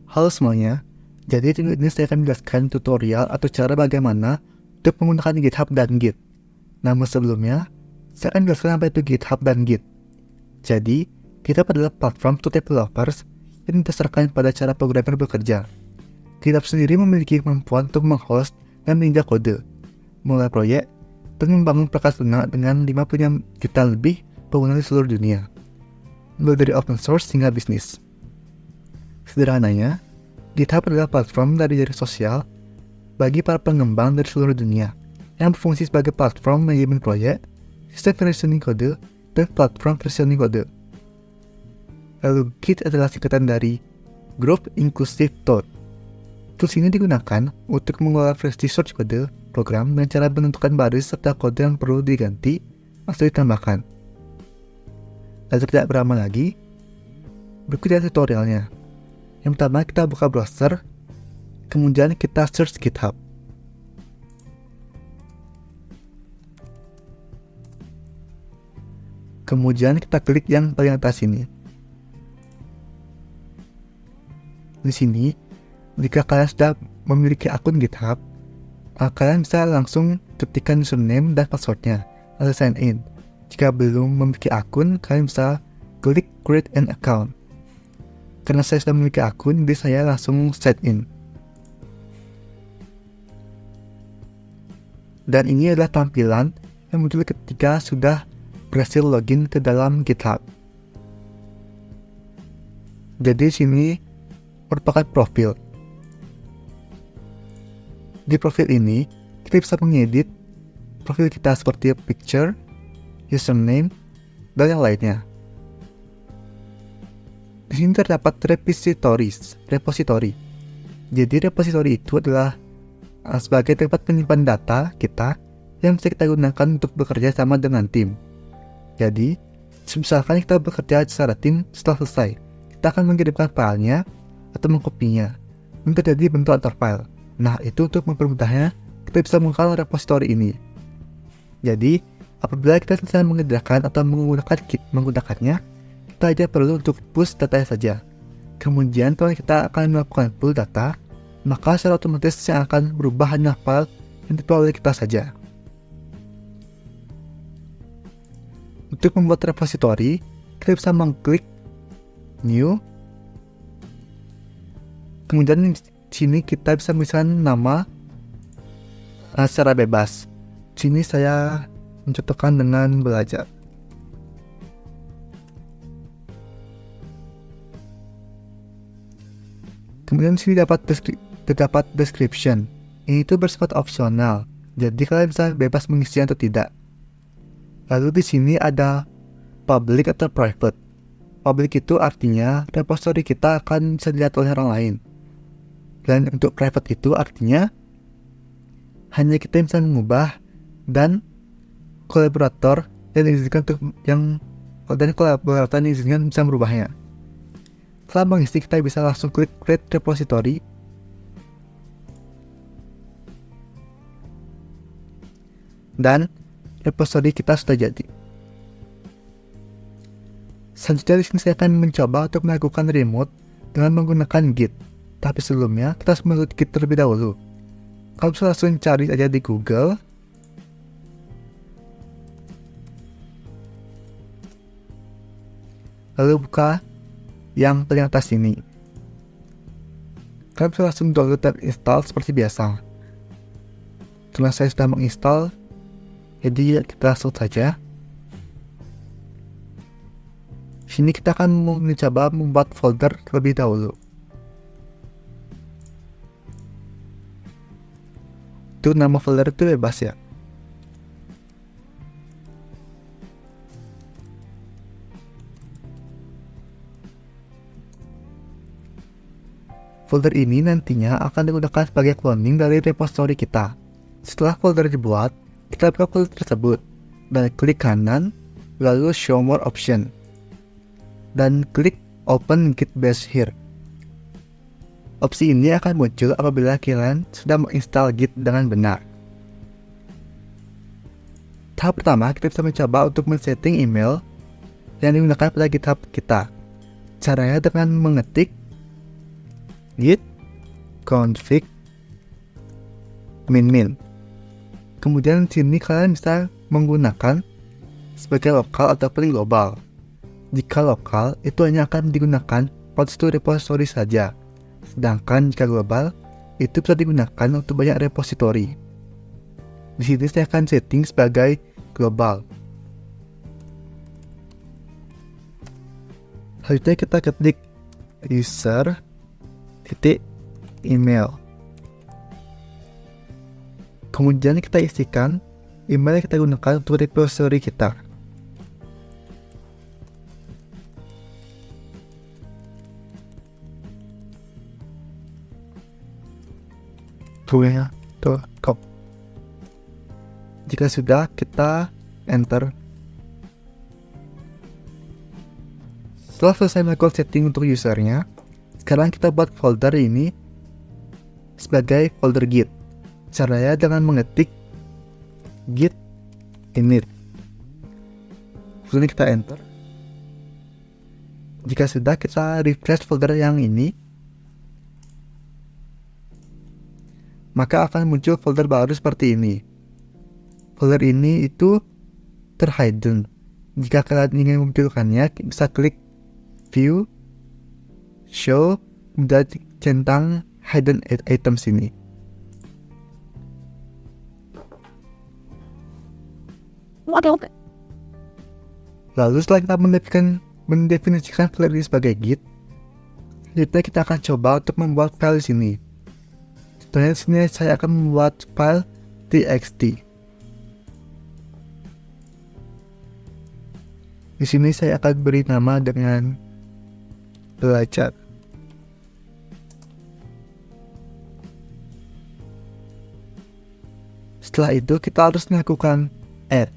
Halo semuanya, jadi di ini saya akan menjelaskan tutorial atau cara bagaimana untuk menggunakan GitHub dan Git. Namun sebelumnya, saya akan menjelaskan apa itu GitHub dan Git. Jadi, GitHub adalah platform untuk developers yang didasarkan pada cara programmer bekerja. GitHub sendiri memiliki kemampuan untuk menghost dan meninjau kode, mulai proyek, dan membangun perangkat lunak dengan 50 juta lebih pengguna di seluruh dunia, mulai dari open source hingga bisnis. Sederhananya, GitHub adalah platform dari jaring sosial bagi para pengembang dari seluruh dunia yang berfungsi sebagai platform manajemen proyek, sistem versioning kode, dan platform versioning kode. Lalu Git adalah singkatan dari Group Inclusive Code. Tools ini digunakan untuk mengelola versi source kode program dengan cara menentukan baris serta kode yang perlu diganti atau ditambahkan. Lalu tidak berlama lagi, berikut adalah tutorialnya. Yang pertama, kita buka browser, kemudian kita search GitHub. Kemudian kita klik yang paling atas ini. Di sini, jika kalian sudah memiliki akun GitHub, kalian bisa langsung ketikkan username dan passwordnya, lalu sign in. Jika belum memiliki akun, kalian bisa klik create an account. Karena saya sudah memiliki akun, jadi saya langsung sign in. Dan ini adalah tampilan yang muncul ketika sudah berhasil login ke dalam GitHub. Jadi sini merupakan profil. Di profil ini, kita bisa mengedit profil kita seperti picture, username, dan yang lainnya. Di sini terdapat repository. Jadi repository itu adalah sebagai tempat penyimpan data kita yang bisa kita gunakan untuk bekerja sama dengan tim. Jadi, misalkan kita bekerja secara tim, setelah selesai, kita akan mengirimkan filenya atau mengkopinya menjadi bentuk antar file. Nah, itu untuk mempermudahnya, kita bisa menggunakan repository ini. Jadi, apabila kita selesai mengerjakan atau menggunakannya, kita hanya perlu untuk push datanya saja. Kemudian kalau kita akan melakukan pull data, maka secara otomatis yang akan berubah hanya file yang diperoleh oleh kita saja. Untuk membuat repository, kita bisa mengklik new. Kemudian di sini kita bisa menuliskan nama secara bebas. Di sini saya mencontohkan dengan belajar. Kemudian di sini terdapat description. Ini itu bersifat opsional, jadi kalian bisa bebas mengisinya atau tidak. Lalu di sini ada public atau private. Public itu artinya repository kita akan bisa dilihat oleh orang lain. Dan untuk private itu artinya hanya kita yang bisa mengubah dan kolaborator yang diizinkan bisa merubahnya. Setelah mengisi, kita bisa langsung klik create repository. Dan repository kita sudah jadi. Selanjutnya di sini saya akan mencoba untuk melakukan remote dengan menggunakan Git. Tapi sebelumnya kita harus menulis Git terlebih dahulu. Kalau bisa langsung cari aja di Google. Lalu buka yang paling atas ini. Kalian bisa langsung download dan install seperti biasa. Setelah saya sudah menginstal, jadi kita langsung saja. Sini kita akan mencoba membuat folder terlebih dahulu. Itu nama folder itu bebas ya. Folder ini nantinya akan digunakan sebagai cloning dari repository kita. Setelah folder dibuat, kita buka folder tersebut dan klik kanan, lalu show more option, dan klik open Git bash here. Opsi ini akan muncul apabila kalian sudah menginstal Git dengan benar. Tahap pertama, kita bisa mencoba untuk men-setting email yang digunakan pada GitHub kita. Caranya dengan mengetik git config min. Kemudian sini kalian bisa menggunakan sebagai lokal ataupun global. Jika lokal, itu hanya akan digunakan pada satu repository saja. Sedangkan jika global, itu bisa digunakan untuk banyak repository. Di sini saya akan setting sebagai global. Selanjutnya kita ketik user.email. Kemudian kita isikan email yang kita gunakan untuk repository kita. .com. Jika sudah, kita enter. Setelah selesai melakukan setting untuk usernya, sekarang kita buat folder ini sebagai folder git. Caranya dengan mengetik git init. Kemudian kita enter. Jika sudah, kita refresh folder yang ini, maka akan muncul folder baru seperti ini. Folder ini itu terhidden. Jika kalian ingin memunculkannya, bisa klik view, show, dan centang hidden items ini. Lalu setelah kita mendefinisikan folder ini sebagai git, selanjutnya kita akan coba untuk membuat file di sini. Contohnya di sini saya akan membuat file txt. Di sini saya akan beri nama dengan belajar. Setelah itu kita harus melakukan add.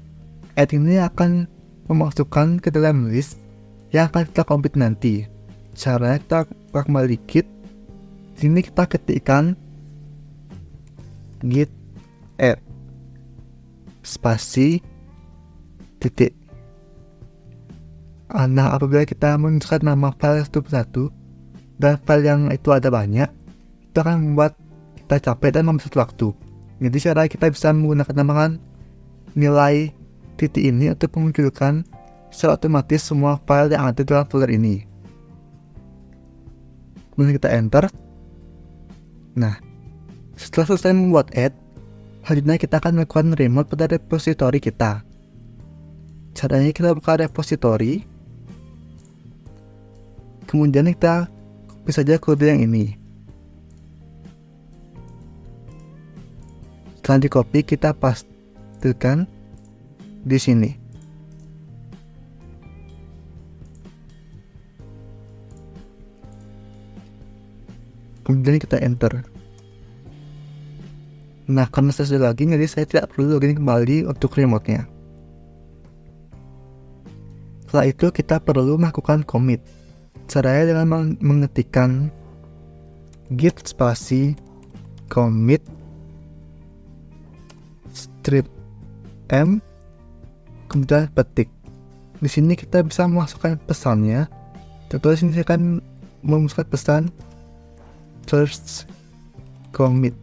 Add ini akan memasukkan ke dalam list yang akan kita compute nanti. Caranya kita kembali git. Di sini kita ketikkan git add spasi titik. Nah, apabila kita menuliskan nama file satu persatu dan file yang itu ada banyak, itu akan membuat kita capek dan membuat waktu. Jadi cara kita bisa menggunakan namakan nilai titik ini untuk memunculkan secara otomatis semua file yang ada dalam folder ini. Kemudian kita enter. Nah, setelah selesai membuat add, selanjutnya kita akan melakukan remote pada repository kita. Caranya kita buka repository, kemudian kita copy saja kode yang ini. Setelah di copy, kita pastekan di sini. Kemudian kita enter. Nah, karena saya sudah login, jadi saya tidak perlu login kembali untuk remote-nya. Setelah itu kita perlu melakukan commit. Caranya dengan mengetikkan git spasi commit strip m, kemudian petik. Di sini kita bisa memasukkan pesannya. Contohnya sini saya akan memasukkan pesan first commit.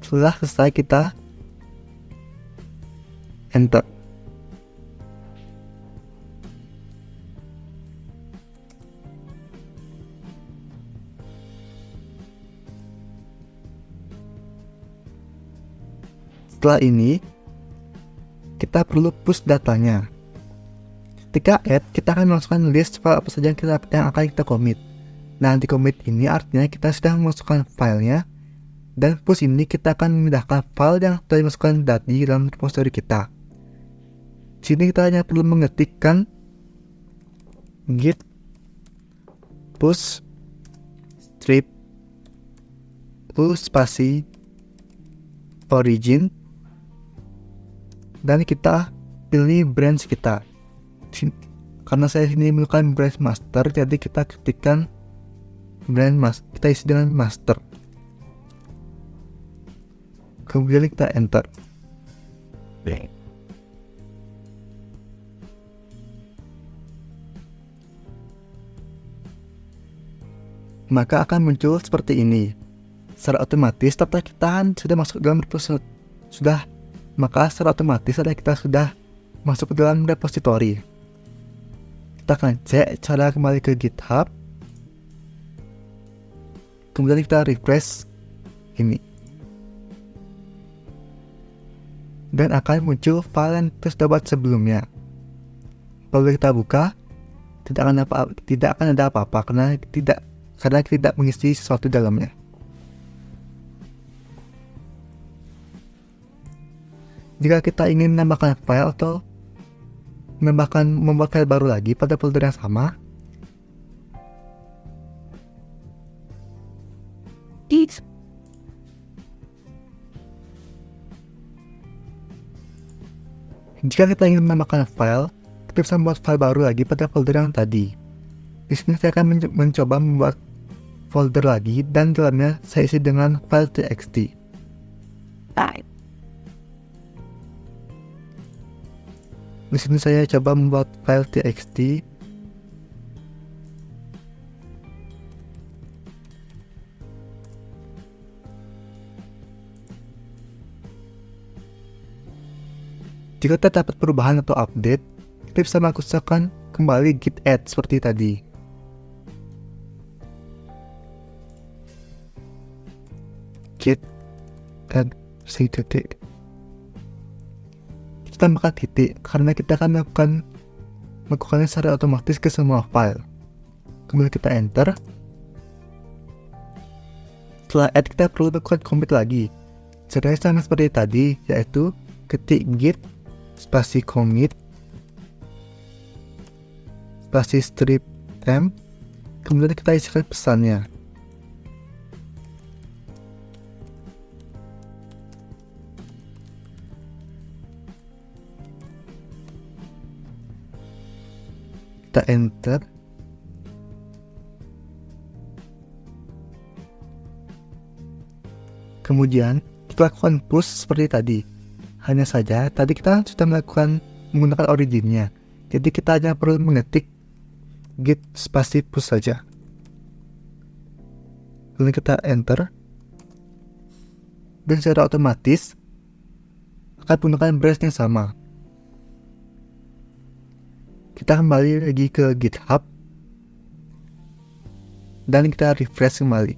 Setelah selesai kita enter. Setelah ini kita perlu push datanya. Ketika add, kita akan memasukkan list file apa saja yang akan kita commit. Nah, di commit ini artinya kita sudah memasukkan filenya, dan push ini kita akan memindahkan file yang telah dimasukkan tadi dalam repository kita. Di sini kita hanya perlu mengetikkan git push strip spasi origin, dan kita pilih branch kita. Karena saya ini menggunakan branch master, jadi kita ketikkan branch master, kita isi dengan master. Kemudian kita enter. maka akan muncul seperti ini. Secara otomatis data kita sudah masuk dalam repositori. Secara otomatis data kita sudah masuk ke dalam repositori. Kita akan cek cara kembali ke GitHub. Kemudian kita refresh ini. Dan akan muncul file yang kita buat sebelumnya. Kalau kita buka, tidak akan ada apa-apa karena tidak mengisi sesuatu dalamnya. Jika kita ingin menambahkan file atau membuat file baru lagi pada folder yang sama, jika kita ingin menambahkan file, kita bisa membuat file baru lagi pada folder yang tadi. Di sini saya akan mencoba membuat folder lagi dan dalamnya saya isi dengan file txt. Di sini saya coba membuat file txt. Jika kita dapat perubahan atau update, kita bisa melakukan kembali git add seperti tadi. Git add titik. Kita tambahkan titik karena kita akan melakukannya secara otomatis ke semua file. Kemudian kita enter. Setelah add, kita perlu melakukan commit lagi. Caranya sama seperti tadi, yaitu ketik git spasi commit spasi strip temp, kemudian kita isikan pesannya. Kita enter. Kemudian kita lakukan push seperti tadi. Hanya saja tadi kita sudah menggunakan originnya, jadi kita hanya perlu mengetik git spasi push saja. Lalu kita enter, dan secara otomatis akan menggunakan branch yang sama. Kita kembali lagi ke GitHub dan kita refresh kembali.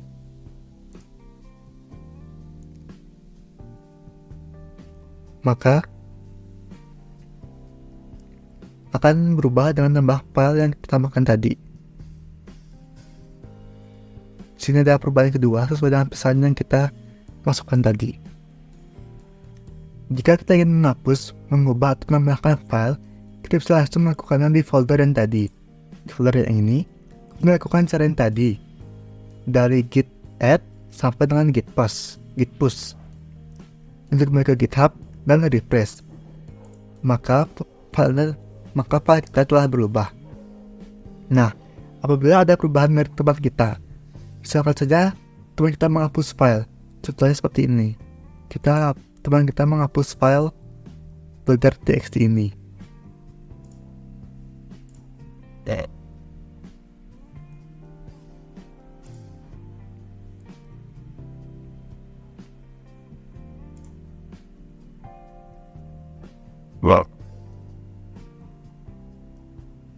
Maka akan berubah dengan nambah file yang kita tambahkan tadi. Sini ada perubahan kedua sesuai dengan pesan yang kita masukkan tadi. Jika kita ingin menghapus, mengubah atau menambahkan file, kita bisa langsung melakukannya di folder yang tadi. Di folder yang ini, kita lakukan cara yang tadi, dari git add sampai dengan git push. Untuk kembali ke GitHub dan refresh, maka file kita telah berubah. Nah, apabila ada perubahan dari tempat kita, misalkan saja teman kita menghapus file, contohnya seperti ini. Teman kita menghapus file folder txt ini.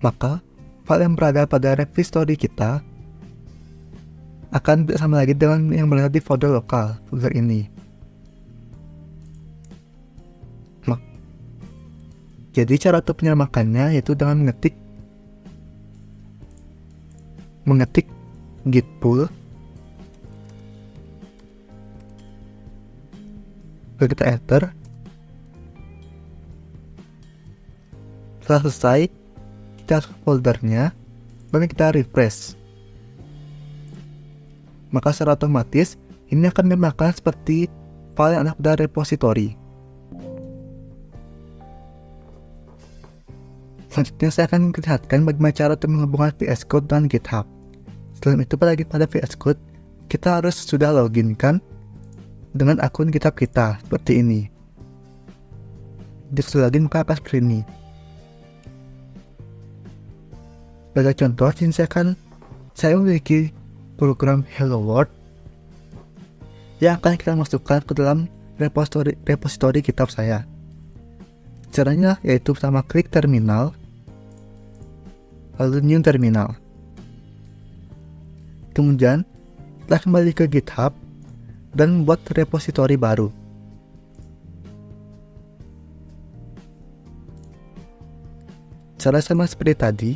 Maka file yang berada pada repository kita akan tidak sama lagi dengan yang berada di folder lokal, folder ini. Jadi cara untuk menyamakannya yaitu dengan mengetik git pull, lalu kita enter. Setelah selesai, kita masuk foldernya, lalu kita refresh. Maka secara otomatis ini akan memakan seperti file yang ada pada repository. Selanjutnya saya akan memperlihatkan bagaimana cara untuk menghubungkan VS Code dan GitHub. Setelah itu pada VS Code, kita harus sudah login kan dengan akun GitHub kita seperti ini. Jika sudah login, maka akan seperti ini. Sebagai contoh, saya memiliki program Hello World yang akan kita masukkan ke dalam repositori GitHub saya. Caranya yaitu pertama klik terminal, lalu new terminal. Kemudian kita kembali ke GitHub dan buat repositori baru. Cara sama seperti tadi.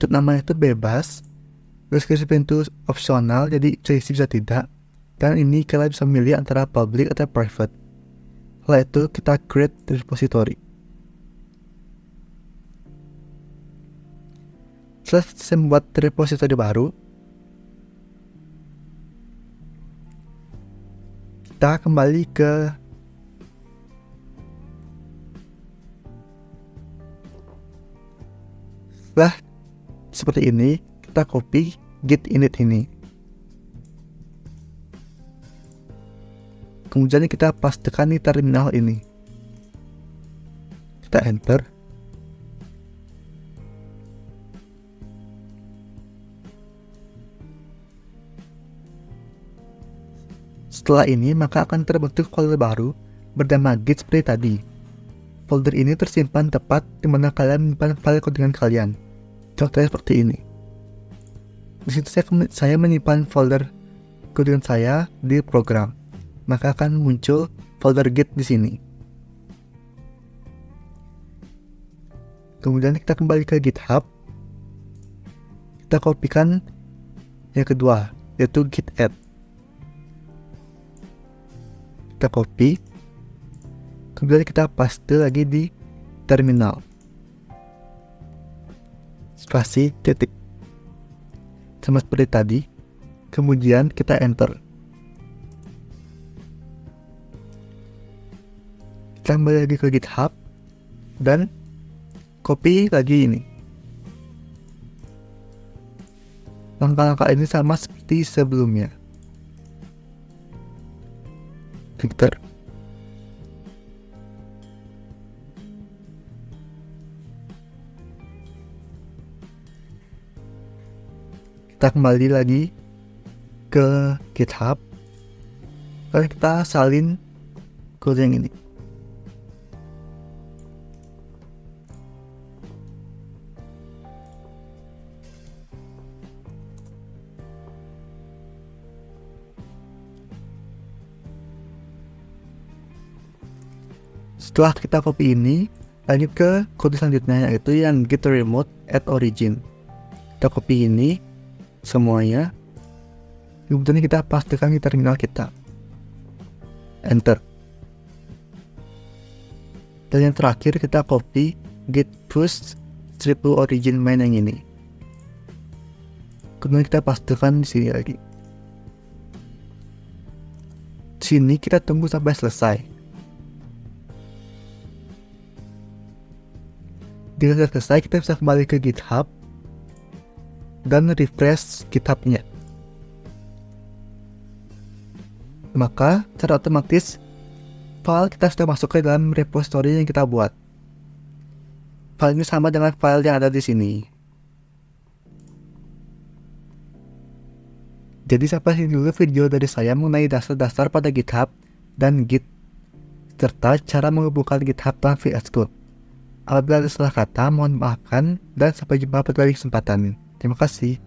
Untuk nama itu bebas, deskripsi itu opsional, jadi isi bisa tidak, dan ini kalian bisa memilih antara public atau private. Setelah itu kita create repository. Setelah saya membuat repository baru, kita kembali ke setelah seperti ini, kita copy git init ini. Kemudian kita pastekan di terminal ini. Kita enter. Setelah ini, maka akan terbentuk folder baru bernama git seperti tadi. Folder ini tersimpan tepat di mana kalian menyimpan file codingan kalian. Contohnya seperti ini. Di situ saya menyimpan folder codingan saya di program, maka akan muncul folder git di sini. Kemudian kita kembali ke GitHub. Kita kopikan yang kedua, yaitu git add. Kita copy. Kemudian kita paste lagi di terminal. Spasi titik. Sama seperti tadi. Kemudian kita enter. Kita kembali lagi ke GitHub dan copy lagi ini. Langkah-langkah ini sama seperti sebelumnya. Victor. Kita kembali lagi ke GitHub. Lalu kita salin kode yang ini. Setelah kita copy ini, lanjut ke kode selanjutnya, yaitu yang git remote at origin. Kita copy ini semuanya, kemudian kita pastikan di terminal kita. Enter. Dan yang terakhir kita copy git push strip to origin main yang ini. Kemudian kita pastikan di sini lagi. Di sini kita tunggu sampai selesai. Jika sudah selesai, kita bisa kembali ke GitHub dan refresh GitHub-nya. Maka secara otomatis file kita sudah masuk ke dalam repository yang kita buat. File ini sama dengan file yang ada di sini. Jadi sampai sini dulu video dari saya mengenai dasar-dasar pada GitHub dan Git, serta cara menghubungkan GitHub dan VS Code. Apabila ada salah kata, mohon maafkan, dan sampai jumpa pada kesempatan. Terima kasih.